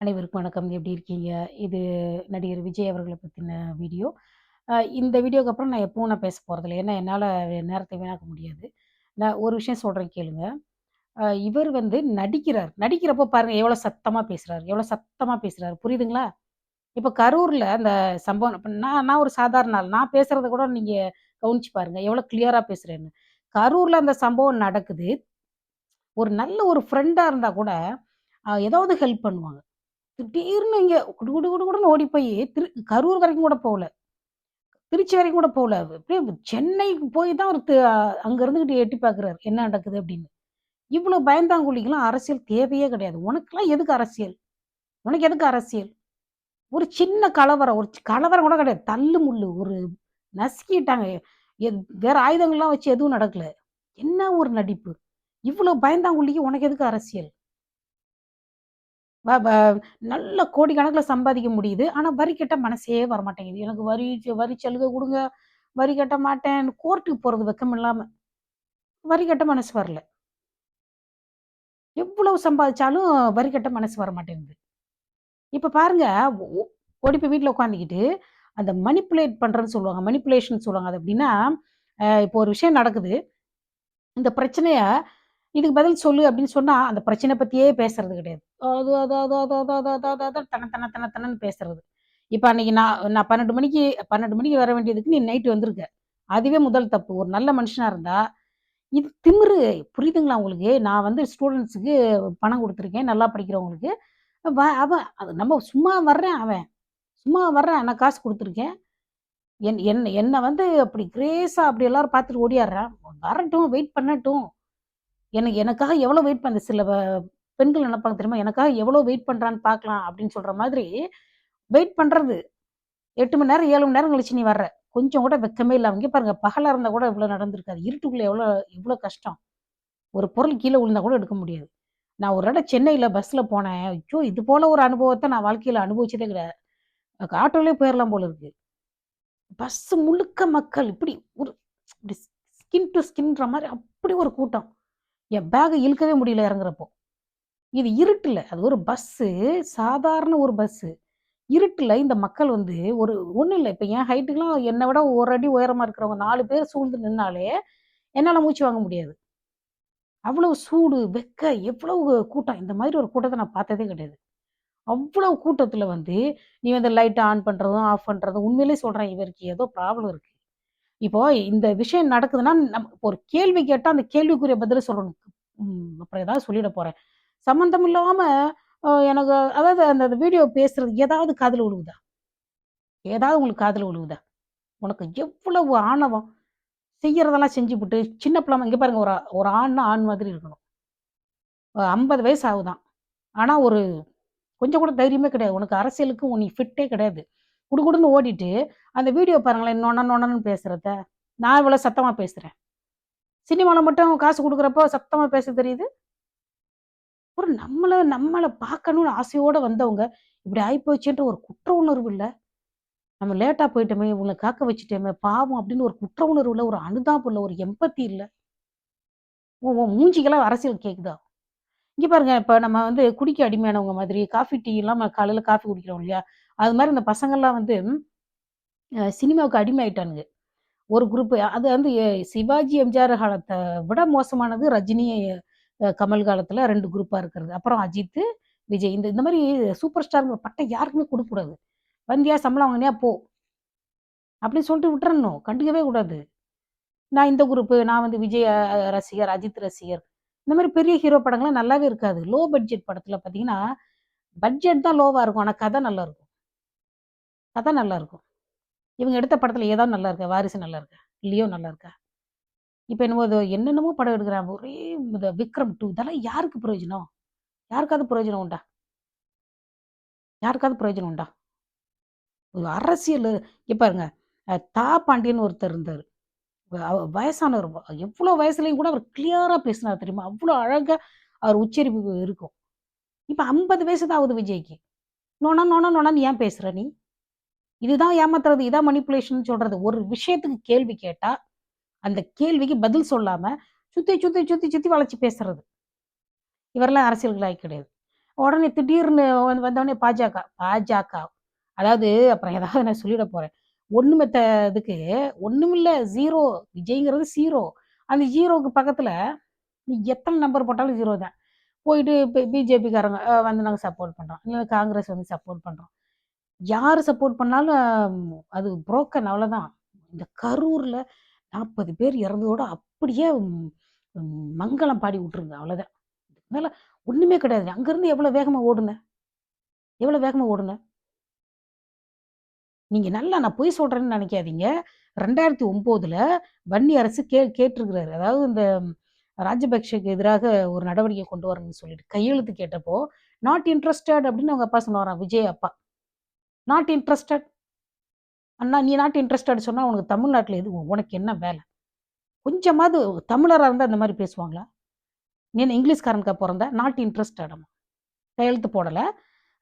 அனைவருக்கும் வணக்கம். எப்படி இருக்கீங்க? இது நடிகர் விஜய் அவர்கள பத்தின வீடியோ. இந்த வீடியோக்கு அப்புறம் நான் எப்பவும் பேச போறதில்ல. ஏன்னா, என்னால நேரத்த வீணாக்க முடியாது. நான் ஒரு விஷயம் சொல்றேன் கேளுங்க. இவர் நடிக்கிறார். நடிக்கிறப்போ பாருங்க எவ்வளோ சத்தமா பேசுறாரு, எவ்வளோ சத்தமா பேசுறாரு. புரியுதுங்களா? இப்ப கரூர்ல அந்த சம்பவம் இப்ப நான் நான் ஒரு சாதாரண ஆள். நான் பேசுறத கூட நீங்க கவனிச்சு பாருங்க. எவ்வளோ கிளியரா பேசுறேன்னு. கரூர்ல அந்த சம்பவம் நடக்குது. ஒரு நல்ல ஒரு ஃப்ரெண்டா இருந்தா கூட, ஏதாவது ஹெல்ப் பண்ணுவாங்க. திடீர்னு இங்க குடு குடு குடு குடுன்னு ஓடி போயி கரூர் வரைக்கும் கூட போகல. திருச்சி வரைக்கும் கூட போகல. அப்படியே சென்னைக்கு போய் தான் அவரு அங்க இருந்துகிட்டு எட்டி பார்க்குறாரு. என்ன நடக்குது அப்படின்னு. இவ்வளோ பயந்தாங்கோலிக்கலாம் அரசியல் தேவையே கிடையாது. உனக்கெல்லாம் எதுக்கு அரசியல்? உனக்கு எதுக்கு அரசியல்? ஒரு சின்ன கலவரம், ஒரு கலவரம் கூட கிடையாது. தள்ளு முள்ளு ஒரு நசுக்கிட்டாங்க. வேற ஆயுதங்கள்லாம் வச்சு எதுவும் நடக்கல. என்ன ஒரு நடிப்பு! இவ்வளோ பயந்தாங்கோலிக்கு உனக்கு எதுக்கு அரசியல்? வ வ நல்ல கோடிக்கணக்குல சம்பாதிக்க முடியுது. ஆனா, வரி கட்ட மனசே வரமாட்டேங்குது. எனக்கு வரி சலுகை குடுங்க, வரி கட்ட மாட்டேன். கோர்ட்டுக்கு போறது வெக்கம் இல்லாம. வரி கட்ட மனசு வரல. எவ்வளவு சம்பாதிச்சாலும் வரி கட்ட மனசு வரமாட்டேங்குது. இப்ப பாருங்க, ஒ ஒ ஓடி போய் வீட்ல உட்காந்துக்கிட்டு, அந்த மனிப்புலேட் பண்றதுன்னு சொல்லுவாங்க. மனிப்புலேஷன் சொல்லுவாங்க. அது எப்படின்னா, இப்போ ஒரு விஷயம் நடக்குது. இந்த பிரச்சனைய இதுக்கு பதில் சொல்லு அப்படின்னு சொன்னா, அந்த பிரச்சனை பத்தியே பேசுறது கிடையாது. அது அது அது அது அது அது அது அது அது தன தன தன தனன்னு பேசுறது. இப்ப அன்னைக்கு நான் 12 மணிக்கு வர வேண்டியதுக்கு நீ நைட் வந்திருக்க. அதுவே முதல் தப்பு. ஒரு நல்ல மனுஷனா இருந்தா, இது திமிரு புரியுதுங்களா உங்களுக்கு? நான் ஸ்டூடண்ட்ஸுக்கு பணம் குடுத்துருக்கேன். நல்லா படிக்கிறவங்களுக்கு. அவன் அது நம்ம சும்மா வர்றேன் அவன். சும்மா வர்றேன். நான் காசு குடுத்துருக்கேன். என்ன அப்படி கிரேஸா அப்படி எல்லாரும் பார்த்துட்டு ஓடியார்றான். வரட்டும், வெயிட் பண்ணட்டும். எனக்காக எவ்வளோ வெயிட் பண்ண சில பெண்கள் நெனப்பாங்க தெரியுமா? எனக்காக எவ்வளோ வெயிட் பண்றான்னு பார்க்கலாம் அப்படின்னு சொல்ற மாதிரி, வெயிட் பண்றது. 8 மணி நேரம், 7 மணி நேரம் கழிச்சு நீ வர்ற. கொஞ்சம் கூட வெட்கமே இல்ல. இங்க பாருங்க பகலா இருந்தா கூட இவ்வளோ நடந்திருக்காது. இருட்டுக்குள்ள எவ்வளோ கஷ்டம். ஒரு பொருள் கீழ விழுந்தா கூட எடுக்க முடியாது. நான் ஒரு தடவ சென்னையில பஸ்ல போனேன். ஐயோ! இது போல ஒரு அனுபவத்த நான் வாழ்க்கையில அனுபவிச்சதே கிடையாது. ஆட்டோலயே போயிரலாம் போல இருக்கு. பஸ் முழுக்க மக்கள். இப்படி ஒரு இப்படி ஸ்கின் டூ ஸ்கின்ன்ற மாரி அப்படி ஒரு கூட்டம். என் பேக்க இழுக்கவே முடியல இறங்குறப்போ. இது இருட்டுல. அது ஒரு பஸ்ஸு, சாதாரண ஒரு பஸ்ஸு. இருட்டுல இந்த மக்கள் ஒரு ஒண்ணும் இல்ல. இப்ப என் ஹைட்டுக்குலாம் என்ன விட ஒரு அடி உயரமா இருக்கிறவங்க 4 பேர் சூழ்ந்து நின்னாலே, என்னால மூச்சு வாங்க முடியாது. அவ்வளவு சூடு, எவ்வளவு கூட்டம். இந்த மாதிரி ஒரு கூட்டத்த நான் பார்த்ததே கிடையாது. அவ்வளவு கூட்டத்துல நீ லைட்ட ஆன் பண்றதும், ஆஃப் பண்றதும் உண்மையிலேயே சொல்றேன் இவருக்கு ஏதோ ப்ராப்ளம் இருக்கு. இப்போ இந்த விஷயம் நடக்குதுன்னா, ஒரு கேள்வி கேட்டா அந்த கேள்விக்குரிய பதில சொல்லணும். அப்புறம் ஏதாவது சொல்லிட போறேன். சம்மந்தம் இல்லாம எனக்கு அதாவது அந்த வீடியோ பேசுறது ஏதாவது காதுல விழுகுதா? ஏதாவது உங்களுக்கு காதுல விழுகுதா? உனக்கு எவ்வளவு ஆணவம்! செய்யறதெல்லாம் செஞ்சுபுட்டு, சின்ன பிள்ளை இங்க பாருங்க ஒரு ஒரு ஆண்னா ஆண் மாதிரி இருக்கணும். 50 வயசு ஆகுதாம். ஆனா கொஞ்சம் கூட தைரியமே கிடையாது. உனக்கு அரசியலுக்கு நீ ஃபிட்டே கிடையாது. குடுகுடுன்னு ஓடிட்டு, அந்த வீடியோ பாருங்களேன் நொண நொணன்னு பேசுறத. நான் இவ்வளோ சத்தமா பேசுறேன். சினிமால மட்டும் காசு குடுக்குறப்போ சத்தமா பேச தெரியுது. ஒரு நம்மள நம்மள பார்க்கணும்னு ஆசையோட வந்தவங்க, இப்படி ஆயிப்போச்சேன்ற ஒரு குற்ற உணர்வு இல்ல. நம்ம லேட்டா போயிட்டோமே, இவங்கள காக்க வச்சுட்டோமே, பாவம் அப்படின்னு ஒரு குற்ற உணர்வு இல்ல, ஒரு அனுதாபம் இல்ல, ஒரு எம்பத்தி இல்ல. உன் உன் மூஞ்சிக்கெல்லாம் அரசியல் கேக்குதா? இங்க பாருங்க, இப்ப நம்ம குடிக்க அடிமையானவங்க மாதிரி, காஃபி, டீ இல்லாம காலையில காஃபி குடிக்கிறோம் இல்லையா? அது மாரி இந்த பசங்கள்லாம் சினிமாவுக்கு அடிமை ஆயிட்டானுங்க. ஒரு குரூப் அது சிவாஜி, எம்ஜிஆர் காலத்த விட மோசமானது ரஜினி, கமல் காலத்துல 2 குரூப்பா இருக்கிறது. அப்புறம் அஜித்து, விஜய். இந்த இந்த மாரி சூப்பர் ஸ்டார்ங்கிற பட்டம் யாருக்குமே குடுக்கக்கூடாது. "வந்தியா, சம்பளம் வாங்கினியா போ" அப்படின்னு சொல்லிட்டு விட்டுறணும். கண்டுக்கவே கூடாது. நான் இந்த குரூப்பு, நான் விஜய் ரசிகர், அஜித் ரசிகர். இந்த மாரி பெரிய ஹீரோ படங்கள்லாம் நல்லாவே இருக்காது. லோ பட்ஜெட் படத்துல பார்த்தீங்கன்னா, பட்ஜெட் தான் லோவா இருக்கும். ஆனா கதை நல்லாருக்கும். கதை நல்லாருக்கும். இவங்க எடுத்த படத்துல ஏதாவது நல்லா இருக்கா? வாரிசு நல்லா இருக்கா? லியோ நல்லா இருக்கா? இப்ப என்னமோ அது என்னென்னமோ படம் எடுக்குறாங்க. ஒரே இந்த விக்ரம் 2 இதெல்லாம் யாருக்கு பிரயோஜனம்? யாருக்காவது பிரயோஜனம் உண்டா? யாருக்காவது பிரயோஜனம் உண்டா? ஒரு அரசியலு இங்க பாருங்க. பாண்டியன்னு ஒருத்தர் இருந்தாரு. வயசானவர். எவ்ளோ வயசுலயும் கூட அவர் கிளியரா பேசினார் தெரியுமா? அவ்ளோ அழகா அவர் உச்சரிப்பு இருக்கும். இப்ப 50 வயசு தான் ஆகுது விஜய்க்கு. நொண நொண நொணன்னு ஏன் பேசுற நீ? இதுதான் ஏமாத்துறது. இதான் மனிப்புலேஷன்னு சொல்றது. ஒரு விஷயத்துக்கு கேள்வி கேட்டா, அந்த கேள்விக்கு பதில் சொல்லாம, சுத்தி சுத்தி சுத்தி சுத்தி வளைச்சு பேசுறது. இவரெல்லாம் அரசியல்வாதி கிடையாது. உடனே திடீர்னு வந்தோடனே பாஜக பாஜக. அதாவது அப்புறம் ஏதாவது நான் சொல்லிட போறேன். ஒண்ணுமெத்த இதுக்கு ஒண்ணுமில்ல 0 விஜய்ங்கிறது 0. அந்த 0க்கு பக்கத்துல நீ எத்தன நம்பர் போட்டாலும் 0 தான். போயிட்டு இப்ப பிஜேபிக்காரங்க வந்து நாங்க சப்போர்ட் பண்றோம். இல்ல காங்கிரஸ் வந்து சப்போர்ட் பண்றோம். யாரு சப்போர்ட் பண்ணாலும் அது புரோக்கன் அவ்வளோதான். இந்த கரூர்ல 40 பேர் இறந்ததோட அப்படியே மங்களம் பாடி விட்டுருங்க அவ்வளோதான். இதுக்கு மேல ஒண்ணுமே கிடையாது. அங்கருந்து எவ்வளோ வேகமா ஓடுனேன்? எவ்வளோ வேகமா ஓடுனேன்? நீங்க நல்லா நான் பொய் சொல்றேன்னு நெனைக்காதீங்க. 2009ல வன்னி அரசு கேட்டிருக்கிறாரு. அதாவது இந்த ராஜபக்ஷக்கு எதிராக ஒரு நடவடிக்கை கொண்டு வரணும்னு சொல்லிட்டு கையெழுத்து கேட்டப்போ, நாட் இன்ட்ரஸ்டட் அப்படின்னு அவங்க அப்பா சொன்னாராம். விஜய் அப்பா. Not interested. அண்ணா நீ நாட் இன்ட்ரஸ்டட் சொன்னா உனக்கு தமிழ்நாட்டுல எது உனக்கு என்ன வேல? கொஞ்சமாவது தமிழரா இருந்தா இந்த மாரி பேசுவாங்களா? நீ என்ன இங்கிலீஷ்காரனுக்கா பொறந்த? நாட் இன்ட்ரஸ்டடாமா. கையெழுத்து போடல.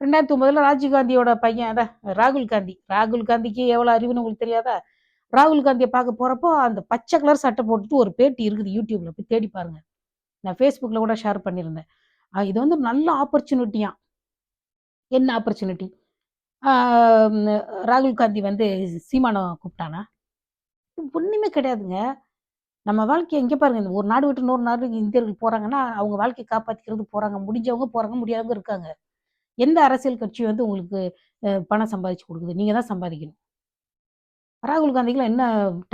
2009ல ராஜீவ்காந்தியோட பையன் அதான் ராகுல் காந்தி. ராகுல் காந்திக்கு எவ்வளோ அறிவுன்னு உங்களுக்கு தெரியாதா? ராகுல் காந்திய பார்க்க போறப்போ, அந்த பச்சை கலர் சட்டை போட்டுட்டு ஒரு பேட்டி இருக்குது YouTubeல போய் தேடி பாருங்க. நான் Facebookல கூட ஷேர் பண்ணியிருந்தேன். இது வந்து நல்ல ஆப்பர்ச்சுனிட்டியாம். என்ன ஆப்பர்ச்சுனிட்டி? ஆ ம் ராகுல் காந்தி வந்து சீமான கூப்பிட்டானா? ஒண்ணுமே கிடையாதுங்க. நம்ம வாழ்க்கைய இங்க பாருங்க, இந்த ஒரு நாடு விட்டு இன்னொரு நாட்டுக்கு இந்தியர்கள் போறாங்கன்னா, அவங்க வாழ்க்கைய காப்பாத்திக்கிறதுக்கு போறாங்க. முடிஞ்சவங்க போறாங்க, முடியாதவங்க இருக்காங்க. எந்த அரசியல் கட்சி வந்து உங்களுக்கு பணம் சம்பாதிச்சு குடுக்குது? நீங்க தான் சம்பாதிக்கணும். ராகுல் காந்திக்குலாம் என்ன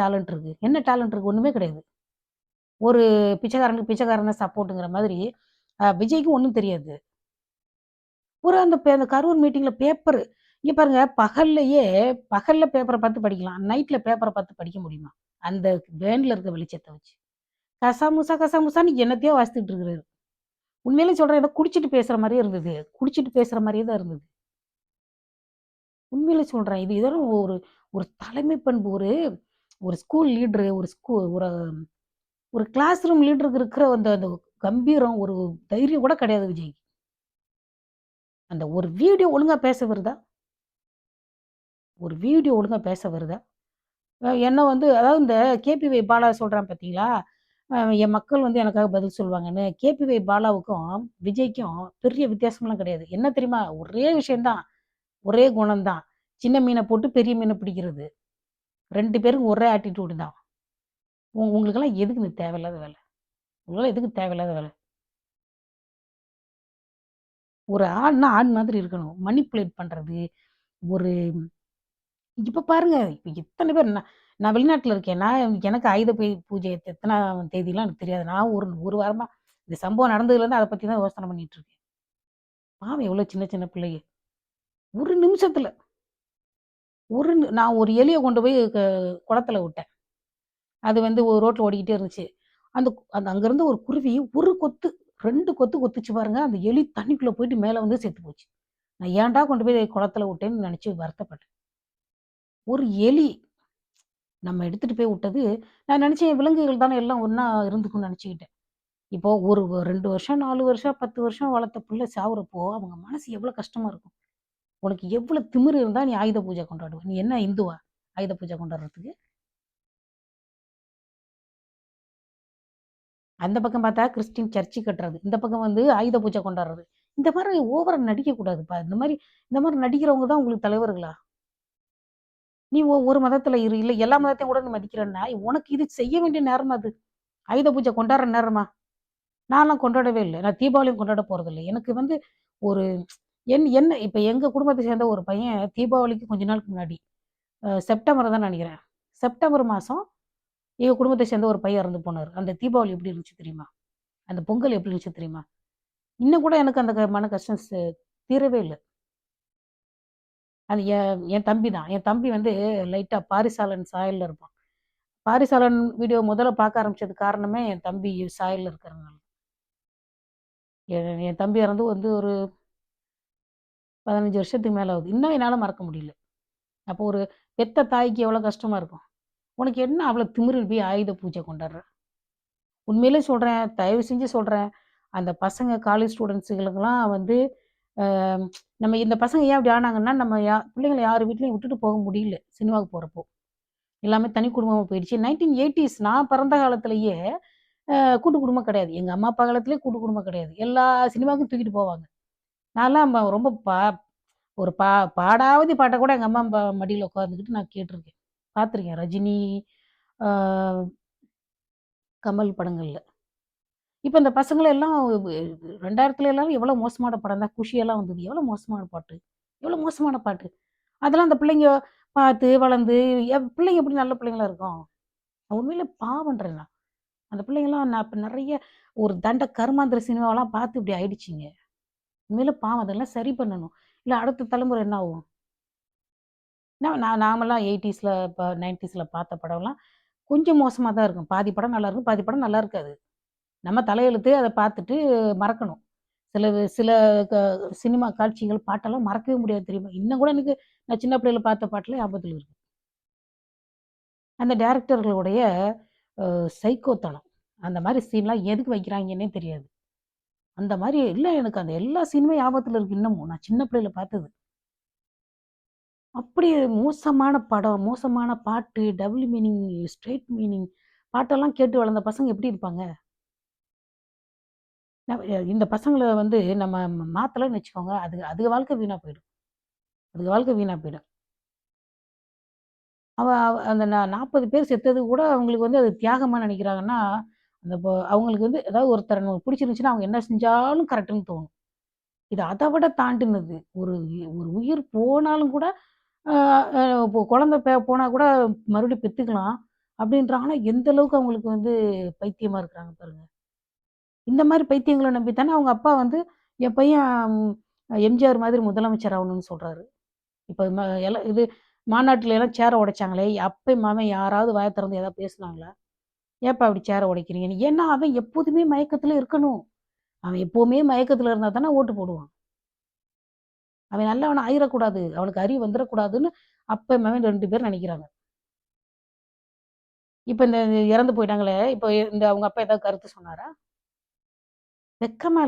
டேலண்ட் இருக்கு? என்ன டேலண்ட் இருக்கு? ஒண்ணுமே கிடையாது. ஒரு பிச்சைக்காரனுக்கு பிச்சைக்காரன் தான் சப்போர்ட்ங்கிற மாதிரி, விஜய்க்கு ஒண்ணும் தெரியாது. ஒரு அந்த கரூர் மீட்டிங்ல பேப்பரு இங்க பாருங்க பகல்ல பேப்பர பார்த்து படிக்கலாம். நைட்ல பேப்பர பார்த்து படிக்க முடியுமா? அந்த வேன்ல இருக்க வெளிச்சத்த வச்சு. கசாமுசா, கசாமுசான்னு என்னத்தையோ வாசித்துட்டு இருக்கிறாரு. உண்மையிலே சொல்றேன் ஏதோ குடிச்சிட்டு பேசுற மாரியே இருந்தது. குடிச்சிட்டு பேசுற மாரியே தான் இருந்தது. உண்மையிலே சொல்றேன். இது இதெல்லாம் ஒரு ஒரு தலைமை பண்பு. ஒரு ஒரு ஸ்கூல் லீடரு, ஒரு ஒரு கிளாஸ் ரூம் லீடருக்கு இருக்கிற அந்த அந்த கம்பீரம், ஒரு தைரியம் கூட கிடையாது விஜய்க்கு. அந்த ஒரு வீடியோ ஒழுங்கா பேச வருதா? ஒரு வீடியோ ஒழுங்கா பேச வருதா? என்ன வந்து அதாவது இந்த கேபிஒய் பாலா சொல்றான் பார்த்தீங்களா? என் மக்கள் வந்து எனக்காக பதில் சொல்லுவாங்கன்னு. கேபிஒய் பாலாவுக்கும், விஜய்க்கும் பெரிய வித்தியாசம்லாம் கிடையாது. என்ன தெரியுமா? ஒரே விஷயம் தான். ஒரே குணம் தான். சின்ன மீன போட்டு பெரிய மீன பிடிக்கிறது. 2 பேருக்கும் ஒரே ஆட்டிட்யூடு தான். உங்களுக்கெல்லாம் எதுக்கு இந்த தேவையில்லாத வேல? உங்களுக்கெல்லாம் எதுக்கு தேவையில்லாத வேல? ஒரு ஆண்னா ஆண் மாதிரி இருக்கணும். மனிப்புலேட் பண்றது, ஒரு இப்ப பாருங்க, இப்ப எத்தன பேர் நான் நான் வெளிநாட்ல இருக்கேன். எனக்கு ஆயுத பூஜை எத்தனாம் தேதிலாம் எனக்கு தெரியாது. நான் ஒரு வாரமா இந்த சம்பவம் நடந்ததுலேருந்து அத பத்தி தான் யோசனை பண்ணிட்டு இருக்கேன். பாவம் எவ்வளோ சின்ன சின்ன பிள்ளைக. ஒரு நிமிஷத்துல நான் ஒரு எலிய கொண்டு போய் குளத்துல விட்டேன். அது வந்து ஒரு ரோட்ல ஓடிக்கிட்டே இருந்துச்சு. அந்த அந்த அங்கருந்து ஒரு குருவி ஒரு கொத்து, 2 கொத்து கொத்துச்சு பாருங்க. அந்த எலி தண்ணிக்குள்ள போயிட்டு மேல வந்து செத்து போச்சு. நான் ஏன்டா கொண்டு போய் குளத்துல விட்டேன்னு நெனச்சு வருத்தப்பட்டேன். ஒரு எலி நம்ம எடுத்துட்டு போய் விட்டது நான் நெனச்சேன் விலங்குகள் தானே எல்லாம் ஒண்ணா இருந்துக்கும்னு நெனச்சுக்கிட்டேன். இப்போ ஒரு 2 வருஷம், 4 வருஷம், 10 வருஷம் வளர்த்த புள்ள சாவுறப்போ, அவங்க மனசு எவ்வளோ கஷ்டமா இருக்கும். உனக்கு எவ்வளோ திமிரு இருந்தா நீ ஆயுத பூஜை கொண்டாடுவ? நீ என்ன இந்துவா? ஆயுத பூஜை கொண்டாடுறதுக்கு? அந்த பக்கம் பார்த்தா கிறிஸ்டின் சர்ச்சு கட்டுறது. இந்த பக்கம் வந்து ஆயுத பூஜை கொண்டாடுறது. இந்த மாரி ஓவரா நடிக்கக்கூடாதுப்பா. இந்த மாரி நடிக்கிறவங்க தான் உங்களுக்கு தலைவர்களா? நீ ஒரு மதத்துல இரு. இல்ல எல்லா மதத்தையும் கூட நீ மதிக்கிறன்னா, உனக்கு இது செய்ய வேண்டிய நேரமா அது? ஆயுத பூஜை கொண்டாடுற நேரமா? நான்லாம் கொண்டாடவே இல்ல. நான் தீபாவளியும் கொண்டாட போறதில்ல. எனக்கு வந்து ஒரு என்ன இப்ப எங்க குடும்பத்த சேர்ந்த ஒரு பையன் தீபாவளிக்கு கொஞ்ச நாளுக்கு முன்னாடி, செப்டம்பர் தான் நெனைக்கிறேன். செப்டம்பர் மாசம் எங்க குடும்பத்த சேர்ந்த ஒரு பையன் இறந்து போனாரு. அந்த தீபாவளி எப்படி இருந்துச்சு தெரியுமா? அந்த பொங்கல் எப்படி இருந்துச்சு தெரியுமா? இன்னும் கூட எனக்கு அந்த மன கஷ்டம் தீரவே இல்ல. அது என் தம்பி தான். என் தம்பி வந்து லைட்டா பாரிசாலன் சாயல்ல இருப்பான். பாரிசாலன் வீடியோ முதல்ல பார்க்க ஆரம்பிச்சதுக்கு காரணமே என் தம்பி சாயல்ல இருக்கிறதுனால. என் தம்பி இறந்து வந்து ஒரு 15 வருஷத்துக்கு மேல ஆகுது. இன்னும் என்னால மறக்க முடியல. அப்போ ஒரு பெத்த தாய்க்கு எவ்வளோ கஷ்டமா இருக்கும். உனக்கு என்ன அவ்வளோ திமிரு போய் ஆயுத பூஜை கொண்டாடுற? உண்மையிலே சொல்றேன், தயவு செஞ்சு சொல்றேன். அந்த பசங்க காலேஜ் ஸ்டூடண்ட்ஸுகளுக்கெல்லாம் வந்து அ நம்ம இந்த பசங்க ஏன் இப்படி ஆனாங்கன்னா, நம்ம பிள்ளைங்கள யார் வீட்லயும் விட்டுட்டு போக முடியல, சினிமாவுக்கு போறப்போ. எல்லாமே தனி குடும்பமா போயிடுச்சு. 1980ஸ் நான் பிறந்த காலத்திலேயே கூட்டு குடும்பம் கிடையாது. எங்க அம்மா, அப்பா காலத்திலேயே கூட்டு குடும்பம் கிடையாது. எல்லா சினிமாவுக்கும் தூக்கிட்டு போவாங்க. நான்லாம் ரொம்ப ஒரு பாடாவதி பாட்ட கூட எங்க அம்மா மடியில உட்காந்துக்கிட்டு நான் கேட்டுருக்கேன். பார்த்துருக்கேன். ரஜினி, ஆ கமல் படங்கள்ல. இப்ப இந்த பசங்கள எல்லாம் 2000த்துல எல்லாரும் எவ்வளோ மோசமான படம் தான் குஷி எல்லாம் வந்தது. எவ்வளோ மோசமான பாட்டு. எவ்வளோ மோசமான பாட்டு. அதெல்லாம் அந்த பிள்ளைங்க பார்த்து, வளர்ந்து பிள்ளைங்க எப்படி நல்ல பிள்ளைங்களா இருக்கும்? உண்மையிலே பாவம்ன்றேன் நான். அந்த பிள்ளைங்கலாம் நான் இப்ப நெறைய ஒரு தண்ட கருமாந்திர சினிமாவெல்லாம் பார்த்து இப்படி ஆயிடுச்சுங்க. உண்மையிலே பாவம். அதெல்லாம் சரி பண்ணணும். இல்ல அடுத்த தலைமுறை என்ன ஆகும்? நாமெல்லாம் 80ஸ்ல 90ஸ்ல பார்த்த படம்லாம் கொஞ்சம் மோசமா தான் இருக்கும். பாதி படம் நல்லாருக்கும், பாதி படம் நல்லா இருக்காது. நம்ம தலையெழுத்து அத பார்த்துட்டு மறக்கணும். சில க சினிமா காட்சிகள், பாட்டெல்லாம் மறக்கவே முடியாது தெரியுமா? இன்னும் கூட எனக்கு நான் சின்ன பிள்ளையில பார்த்த பாட்டுலாம் ஞாபகத்துல இருக்கு. அந்த டைரக்டர்களுடைய சைக்கோத்தனம். அந்த மாரி சீன்லாம் எதுக்கு வைக்கிறாங்கன்னே தெரியாது. அந்த மாரி இல்ல எனக்கு அந்த எல்லா சீனுமே ஞாபகத்துல இருக்கு இன்னமும். நான் சின்ன பிள்ளையில பார்த்தது. அப்படி மோசமான படம், மோசமான பாட்டு, டபுள் மீனிங், ஸ்ட்ரெய்ட் மீனிங் பாட்டெல்லாம் கேட்டு வளர்ந்த பசங்க எப்படி இருப்பாங்க? இந்த பசங்கள வந்து நம்ம மாத்தலன்னு வச்சுக்கோங்க, அதுக வாழ்க்கை வீணா போயிடும். அதுக வாழ்க்கை வீணா போயிடும். அந்த 40 பேர் செத்தது கூட அவங்களுக்கு வந்து அது தியாகமா நினைக்கிறாங்கன்னா, அந்த அவங்களுக்கு வந்து ஏதாவது ஒருத்தர நமக்கு பிடிச்சிருந்துச்சுன்னா, அவங்க என்ன செஞ்சாலும் கரெக்ட்டுன்னு தோணும். இது அத விட தாண்டினது. ஒரு உயிர் போனாலும் கூட, அ அ இப்போ குழந்தை போனா கூட மறுபடியும் பெத்துக்கலாம். அப்படின்றாங்க. ஆனா எந்த அளவுக்கு அவங்களுக்கு வந்து பைத்தியமா இருக்கிறாங்க பாருங்க. இந்த மாரி பைத்தியங்கள நம்பி தானே அவங்க அப்பா வந்து, என் பையன் எம்ஜிஆர் மாதிரி முதலமைச்சர் ஆகணும்னு சொல்றாரு. இப்ப இது மாநாட்டுல எல்லாம் சேர உடைச்சாங்களே! அப்பயும் அவன் யாராவது வாய திறந்து ஏதாவது பேசுனாங்களா? ஏப்பா இப்படி சேர உடைக்கிறீங்கன்னு? ஏன்னா, அவன் எப்போதுமே மயக்கத்துல இருக்கணும். அவன் எப்பவுமே மயக்கத்துல இருந்தா தானே ஓட்டு போடுவான். அவன் நல்லவனா ஆயிறக்கூடாது. அவனுக்கு அறிவு வந்துறக்கூடாதுன்னு அப்பன் மகன் 2 பேரும் நெனைக்கிறாங்க. இப்ப இந்த இறந்து போயிட்டாங்களே! இப்ப இந்த அவங்க அப்பா ஏதாவது கருத்து சொன்னாரா? வெட்கமா